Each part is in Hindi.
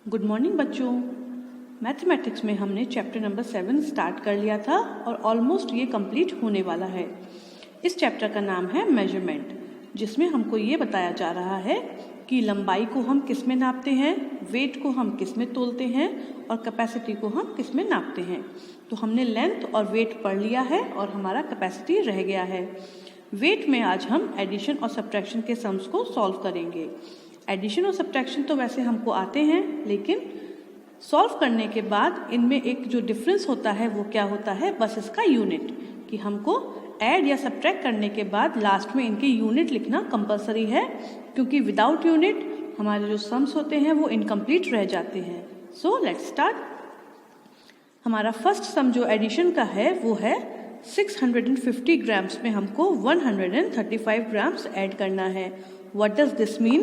गुड मॉर्निंग बच्चों। मैथमेटिक्स में हमने चैप्टर नंबर 7 स्टार्ट कर लिया था और ऑलमोस्ट ये कंप्लीट होने वाला है। इस चैप्टर का नाम है मेजरमेंट, जिसमें हमको ये बताया जा रहा है कि लंबाई को हम किस में नापते हैं, वेट को हम किस में तोलते हैं और कैपेसिटी को हम किस में नापते हैं। तो हमने लेंथ और वेट पढ़ लिया है और हमारा कैपेसिटी रह गया है। वेट में आज हम एडिशन और सब्ट्रैक्शन के सम्स को सॉल्व करेंगे। एडिशन और सब्ट्रैक्शन तो वैसे हमको आते हैं, लेकिन सॉल्व करने के बाद इनमें एक जो डिफरेंस होता है वो क्या होता है, बस इसका यूनिट, कि हमको ऐड या सब्ट्रैक्ट करने के बाद लास्ट में इनके यूनिट लिखना कंपलसरी है, क्योंकि विदाउट यूनिट हमारे जो सम्स होते हैं वो इनकम्प्लीट रह जाते हैं। So let's start. हमारा फर्स्ट सम जो एडिशन का है वो है 650 ग्राम्स में हमको 135 ग्राम्स ऐड करना है। What does this mean?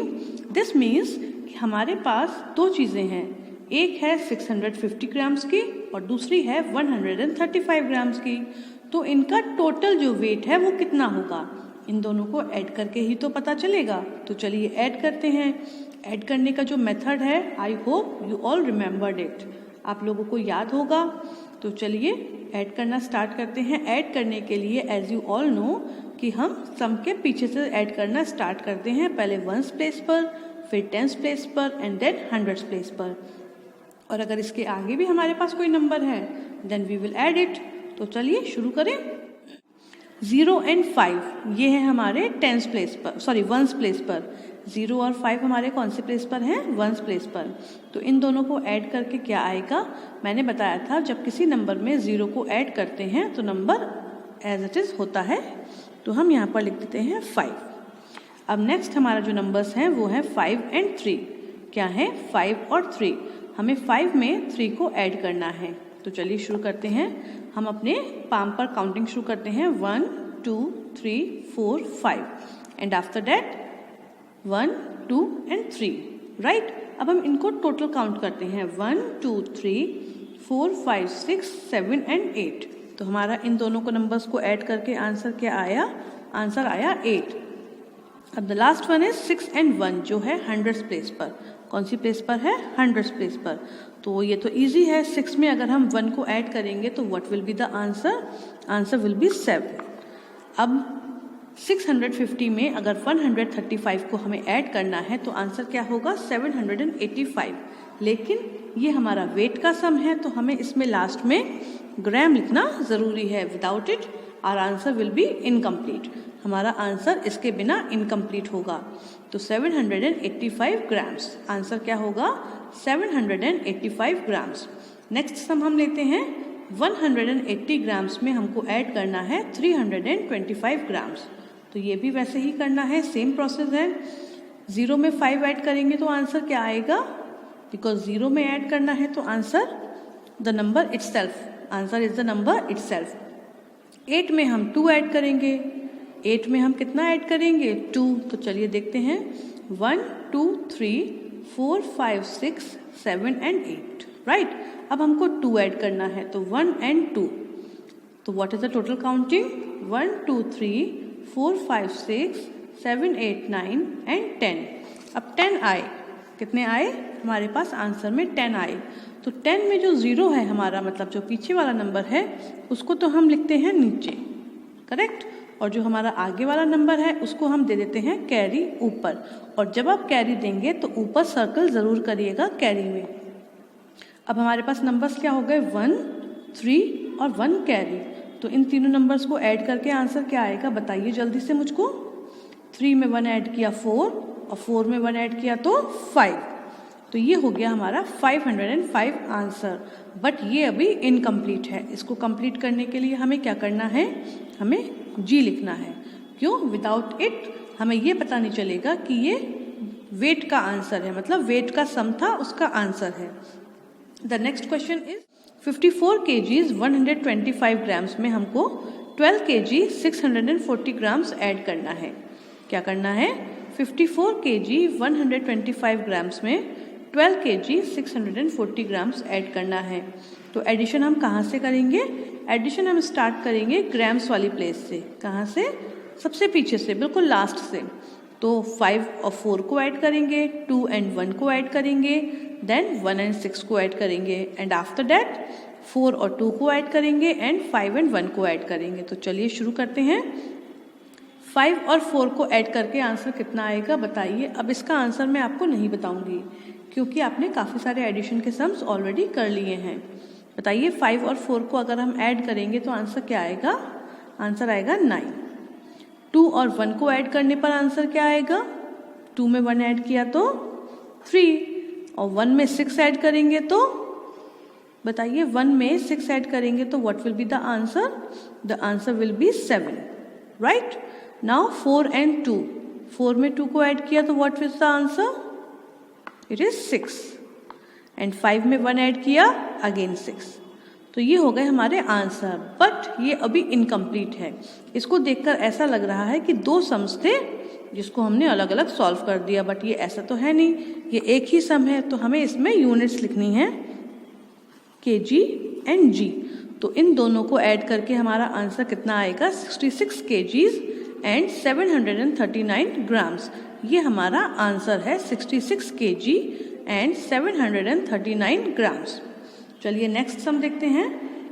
This means कि हमारे पास दो चीज़ें हैं, एक है 650 ग्राम्स की और दूसरी है 135 ग्राम्स की। तो इनका टोटल जो वेट है वो कितना होगा, इन दोनों को ऐड करके ही तो पता चलेगा। तो चलिए ऐड करते हैं। ऐड करने का जो मेथड है, I hope you all remembered it, आप लोगों को याद होगा। तो चलिए ऐड करना स्टार्ट करते हैं। ऐड करने के लिए एज यू ऑल नो कि हम सम के पीछे से ऐड करना स्टार्ट करते हैं, पहले वंस प्लेस पर, फिर टेंस प्लेस पर एंड देन हंड्रेड्स प्लेस पर। और अगर इसके आगे भी हमारे पास कोई नंबर है then we will add it. तो चलिए शुरू करें। 0 और 5 ये है हमारे टेंस प्लेस पर, सॉरी वंस प्लेस पर। 0 और 5 हमारे कौन से प्लेस पर हैं, वंस प्लेस पर। तो इन दोनों को ऐड करके क्या आएगा, मैंने बताया था जब किसी नंबर में 0 को ऐड करते हैं तो नंबर एज इट इज होता है। तो हम यहाँ पर लिख देते हैं 5। अब नेक्स्ट हमारा जो नंबर्स हैं वो है 5 और 3। क्या है, 5 और 3। हमें 5 में 3 को ऐड करना है। तो चलिए शुरू करते हैं। हम अपने पाम पर काउंटिंग शुरू करते हैं, 1 2 3 4 5 एंड आफ्टर दैट 1 2 और 3, राइट। अब हम इनको टोटल काउंट करते हैं, 1 2 3 4 5 6 7 और 8। तो हमारा इन दोनों को नंबर्स को ऐड करके आंसर क्या आया, आंसर आया 8। अब द लास्ट वन है 6 और 1 जो है हंड्रेड्स प्लेस पर। कौन सी प्लेस पर है, हंड्रेड्स प्लेस पर। तो ये तो इजी है, 6 में अगर हम 1 को ऐड करेंगे तो what will be the answer, answer will B 7। अब 650 में अगर 135 को हमें ऐड करना है तो आंसर क्या होगा, 785। लेकिन ये हमारा वेट का सम है तो हमें इसमें लास्ट में ग्राम लिखना ज़रूरी है। Without it our answer will be incomplete. हमारा आंसर इसके बिना इनकम्प्लीट होगा। तो 785 ग्राम्स, आंसर क्या होगा, 785 ग्राम्स। नेक्स्ट सम हम लेते हैं, 180 ग्राम्स में हमको ऐड करना है 325 ग्राम्स। तो ये भी वैसे ही करना है, सेम प्रोसेस है। 0 में 5 ऐड करेंगे तो आंसर क्या आएगा, बिकॉज 0 में ऐड करना है तो answer the number itself, answer is the number itself. 8 में हम 2 ऐड करेंगे। 8 में हम कितना ऐड करेंगे, 2। तो चलिए देखते हैं, 1 2 3 4 5 6 7 और 8, राइट। अब हमको 2 ऐड करना है तो 1 और 2। तो what is the total counting, 1 2 3 4 5 6 7 8 9 और 10। अब 10 आए, कितने आए हमारे पास, आंसर में 10 आए। तो 10 में जो 0 है हमारा, मतलब जो पीछे वाला नंबर है, उसको तो हम लिखते हैं नीचे, करेक्ट। और जो हमारा आगे वाला नंबर है उसको हम दे देते हैं कैरी ऊपर। और जब आप कैरी देंगे तो ऊपर सर्कल ज़रूर करिएगा कैरी में। अब हमारे पास नंबर्स क्या हो गए, 1 3 और 1 कैरी। तो इन तीनों नंबर्स को ऐड करके आंसर क्या आएगा, बताइए जल्दी से मुझको। 3 में 1 ऐड किया 4 और 4 में 1 ऐड किया तो 5। तो ये हो गया हमारा 505 आंसर। बट ये अभी इनकम्प्लीट है। इसको कंप्लीट करने के लिए हमें क्या करना है, हमें जी लिखना है। क्यों, विदाउट इट हमें ये पता नहीं चलेगा कि ये वेट का आंसर है, मतलब वेट का सम था, उसका आंसर है। The next question is 54 kgs 125 grams में हमको 12 kg 640 ग्राम्स ऐड करना है। क्या करना है, 54 kg 125 ग्राम्स में 12 kg 640 ग्राम्स ऐड करना है। तो एडिशन हम कहाँ से करेंगे, एडिशन हम स्टार्ट करेंगे ग्राम्स वाली प्लेस से। कहाँ से, सबसे पीछे से, बिल्कुल लास्ट से। तो 5 और 4 को ऐड करेंगे, 2 और 1 को ऐड करेंगे, देन 1 एंड 6 को ऐड करेंगे एंड आफ्टर दैट 4 और 2 को ऐड करेंगे एंड 5 एंड 1 को ऐड करेंगे। तो चलिए शुरू करते हैं। 5 और 4 को ऐड करके आंसर कितना आएगा बताइए। अब इसका आंसर मैं आपको नहीं बताऊंगी क्योंकि आपने काफ़ी सारे एडिशन के सम्स ऑलरेडी कर लिए हैं। बताइए 5 और 4 को अगर हम ऐड करेंगे तो आंसर क्या आएगा? आंसर आएगा 9। 2 और 1 को ऐड करने पर आंसर क्या आएगा? 2 में 1 ऐड किया तो 3 और 1 में 6 ऐड करेंगे तो बताइए 1 में 6 ऐड करेंगे तो what will be the answer? The answer will B 7, right. Now 4 and 2, 4 में 2 को ऐड किया तो what is the answer? It is 6 and 5 में 1 ऐड किया अगेन 6। तो ये हो गए हमारे आंसर, बट ये अभी इनकम्प्लीट है। इसको देखकर ऐसा लग रहा है कि 2 सम्स थे जिसको हमने अलग अलग सॉल्व कर दिया, बट ये ऐसा तो है नहीं, ये एक ही सम है। तो हमें इसमें यूनिट्स लिखनी है kg एंड g। तो इन दोनों को ऐड करके हमारा आंसर कितना आएगा? 66 kgs एंड 739 ग्राम्स। ये हमारा आंसर है 66 kg एंड 739 ग्राम्स। चलिए नेक्स्ट सम देखते हैं।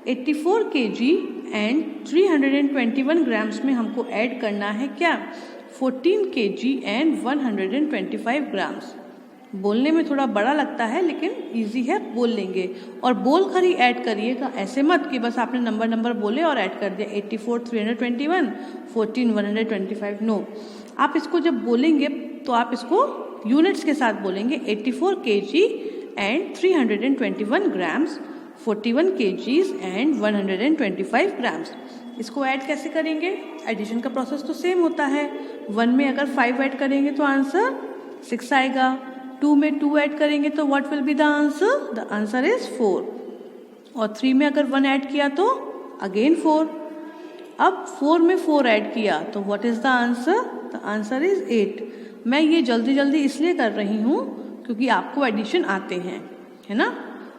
84 kg एंड 321 ग्राम्स में हमको ऐड करना है क्या? 14 kg एंड 125 ग्राम्स। बोलने में थोड़ा बड़ा लगता है लेकिन इजी है, बोल लेंगे। और बोल कर ही ऐड करिएगा, ऐसे मत कि बस आपने नंबर बोले और ऐड कर दिया 84 321 14 125। नो, आप इसको जब बोलेंगे तो आप इसको यूनिट्स के साथ बोलेंगे। 84 kg and 321 grams, 41 kgs and 125 grams. इसको ऐड कैसे करेंगे? एडिशन का प्रोसेस तो सेम होता है। 1 में अगर 5 ऐड करेंगे तो आंसर 6 आएगा। 2 में 2 ऐड करेंगे तो what will be the answer? The answer is 4। और 3 में अगर 1 ऐड किया तो अगेन 4। अब 4 में 4 ऐड किया तो what is the answer? The answer is 8। मैं ये जल्दी इसलिए कर रही हूँ क्योंकि आपको एडिशन आते हैं, है ना।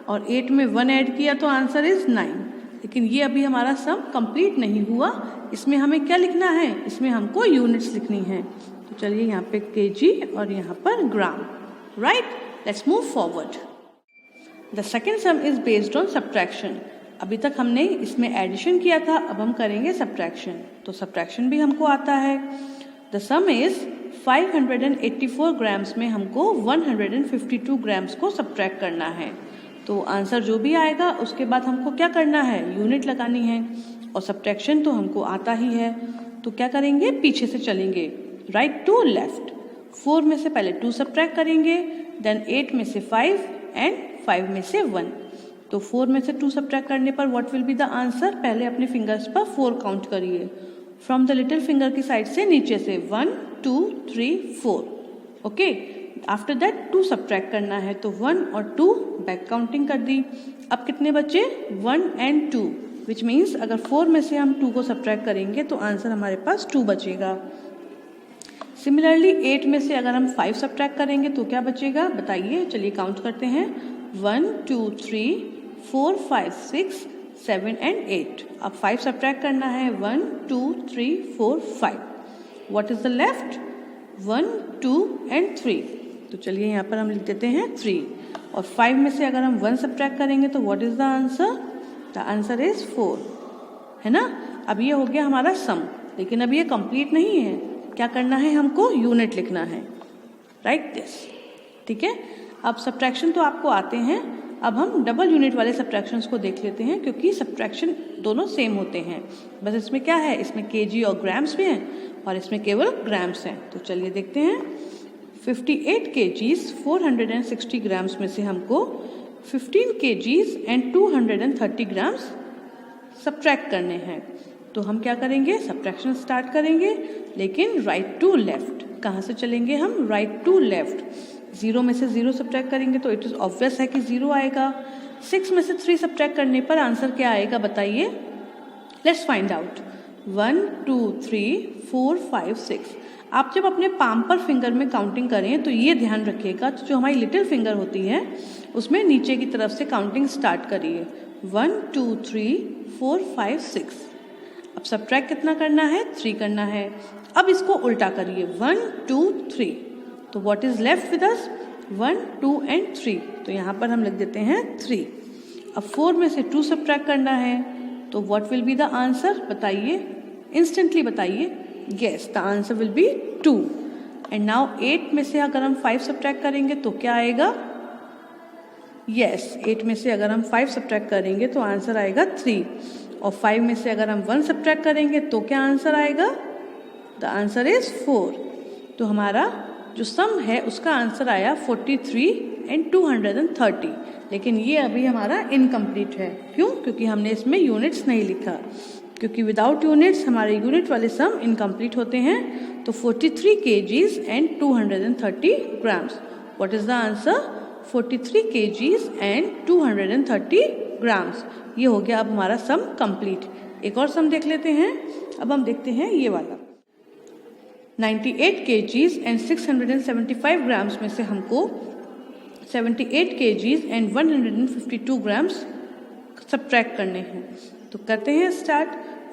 और 8 में 1 ऐड किया तो आंसर इज 9। लेकिन ये अभी हमारा सम कंप्लीट नहीं हुआ। इसमें हमें क्या लिखना है? इसमें हमको यूनिट्स लिखनी है। तो चलिए यहाँ पे kg और यहाँ पर gram, right. Let's move forward. The second sum is based on subtraction. अभी तक हमने इसमें एडिशन किया था, अब हम करेंगे सब्ट्रैक्शन। तो सब्ट्रैक्शन भी हमको आता है। द सम इज 584 ग्राम्स में हमको 152 ग्राम्स को सब्ट्रैक्ट करना है। तो आंसर जो भी आएगा उसके बाद हमको क्या करना है? यूनिट लगानी है। और सब्ट्रैक्शन तो हमको आता ही है, तो क्या करेंगे? पीछे से चलेंगे, राइट टू लेफ्ट। 4 में से पहले 2 सब्ट्रैक्ट करेंगे, देन 8 में से 5 एंड 5 में से 1। तो 4 में से 2 सब्ट्रैक्ट करने पर what will be the answer? पहले अपने फिंगर्स पर 4 काउंट करिए, फ्रॉम द लिटिल फिंगर की साइड से नीचे से 1 2 3 4। ओके, आफ्टर दैट 2 सब्ट्रैक्ट करना है, तो 1 और 2 बैक काउंटिंग कर दी। अब कितने बचे? 1 एंड 2, विच मीन्स अगर 4 में से हम 2 को सब्ट्रैक्ट करेंगे तो आंसर हमारे पास 2 बचेगा। सिमिलरली 8 में से अगर हम 5 सब्ट्रैक्ट करेंगे तो क्या बचेगा बताइए। चलिए काउंट करते हैं। 1 2 3 4 5 6 7 एंड 8। अब 5 सब्ट्रैक्ट करना है। 1 2 3 4 5। What is the left? 1 2 and 3। तो चलिए यहाँ पर हम लिख देते हैं 3। और 5 में से अगर हम 1 सब्ट्रैक्ट करेंगे तो what is the answer? The answer is 4, है ना। अब ये हो गया हमारा सम, लेकिन अब ये कंप्लीट नहीं है। क्या करना है? हमको यूनिट लिखना है, राइट दिस, ठीक है। अब सब्ट्रैक्शन तो आपको आते हैं। अब हम डबल यूनिट वाले सब्ट्रैक्शंस को देख लेते हैं, क्योंकि सब्ट्रैक्शन दोनों सेम होते हैं, बस इसमें क्या है? इसमें kg और ग्राम्स भी हैं और इसमें केवल ग्राम्स हैं। तो चलिए देखते हैं। 58 kgs 460 ग्राम्स में से हमको 15 kgs एंड 230 ग्राम्स सब्ट्रैक्ट करने हैं। तो हम क्या करेंगे? सब्ट्रैक्शन स्टार्ट करेंगे, लेकिन राइट टू लेफ्ट। कहाँ से चलेंगे हम? Right to left. 0 में से 0 सब्ट्रैक्ट करेंगे तो इट इज ऑब्वियस है कि 0 आएगा। 6 में से 3 सब्ट्रैक्ट करने पर आंसर क्या आएगा बताइए। Let's find out. 1 2 3 4 5 6। आप जब अपने पाम पर फिंगर में काउंटिंग करें तो ये ध्यान रखिएगा, जो हमारी लिटिल फिंगर होती है उसमें नीचे की तरफ से काउंटिंग स्टार्ट करिए। 1 2 3 4 5 6। अब सब्ट्रैक्ट कितना करना है? 3 करना है। अब इसको उल्टा करिए, 1 2 3। तो what is left with us? 1, 2 and 3। तो यहाँ पर हम लिख देते हैं 3। अब 4 में से 2 सब्ट्रैक्ट करना है, तो what will be the answer? बताइए, इंस्टेंटली बताइए। Yes, the answer will B 2। And now 8 में से अगर हम 5 सब्ट्रैक्ट करेंगे तो क्या आएगा? यस, 8 में से अगर हम 5 सब्ट्रैक्ट करेंगे तो आंसर आएगा 3। और 5 में से अगर हम 1 सब्ट्रैक्ट करेंगे तो क्या आंसर आएगा? The answer is 4। तो हमारा जो सम है उसका आंसर आया 43 एंड 230। लेकिन ये अभी हमारा इनकम्प्लीट है। क्यों? क्योंकि हमने इसमें यूनिट्स नहीं लिखा, क्योंकि विदाउट यूनिट्स हमारे यूनिट वाले सम इनकम्प्लीट होते हैं। तो 43 kgs and 230 grams। What is the answer? 43 kgs and 230 grams। ये हो गया अब हमारा सम कंप्लीट। एक और सम देख लेते हैं। अब हम देखते हैं ये वाला। 98 kgs एंड 675 grams में से हमको 78 kgs एंड 152 grams सब्ट्रैक्ट करने हैं। तो करते हैं स्टार्ट।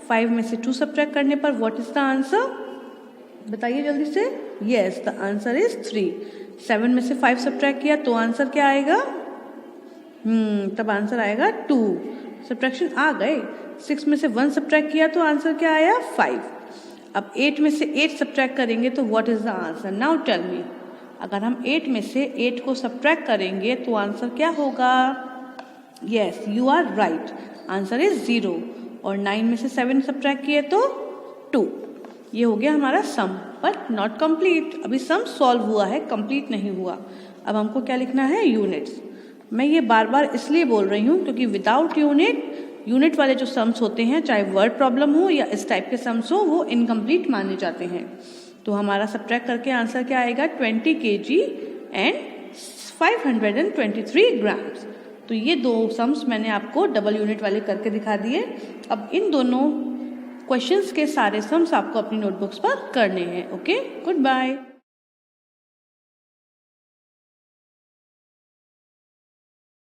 5 में से 2 सब्ट्रैक्ट करने पर व्हाट इज द आंसर? बताइए जल्दी से। Yes, the answer is 3। 7 में से 5 सब्ट्रैक्ट किया तो आंसर क्या आएगा? तब आंसर आएगा 2। सब्ट्रैक्शन आ गए। 6 में से 1 सब्ट्रैक्ट किया तो आंसर क्या आया? 5। अब 8 में से 8 सब्ट्रैक्ट करेंगे तो what is the answer? Now tell me. अगर हम 8 में से 8 को सब्ट्रैक्ट करेंगे तो आंसर क्या होगा? Yes, you are right, answer is 0। और 9 में से 7 सब्ट्रैक्ट किए तो 2। ये हो गया हमारा सम, बट नॉट कंप्लीट। अभी सम सॉल्व हुआ है, कंप्लीट नहीं हुआ। अब हमको क्या लिखना है? यूनिट्स। मैं ये बार बार इसलिए बोल रही हूँ क्योंकि विदाउट यूनिट वाले जो सम्स होते हैं, चाहे वर्ड प्रॉब्लम हो या इस टाइप के सम्स हो, वो इनकम्प्लीट माने जाते हैं। तो हमारा सब्ट्रैक्ट करके आंसर क्या आएगा? 20 kg एंड 523 grams। तो ये 2 सम्स मैंने आपको डबल यूनिट वाले करके दिखा दिए। अब इन दोनों क्वेश्चंस के सारे सम्स आपको अपनी नोटबुक्स पर करने हैं। Okay, good bye.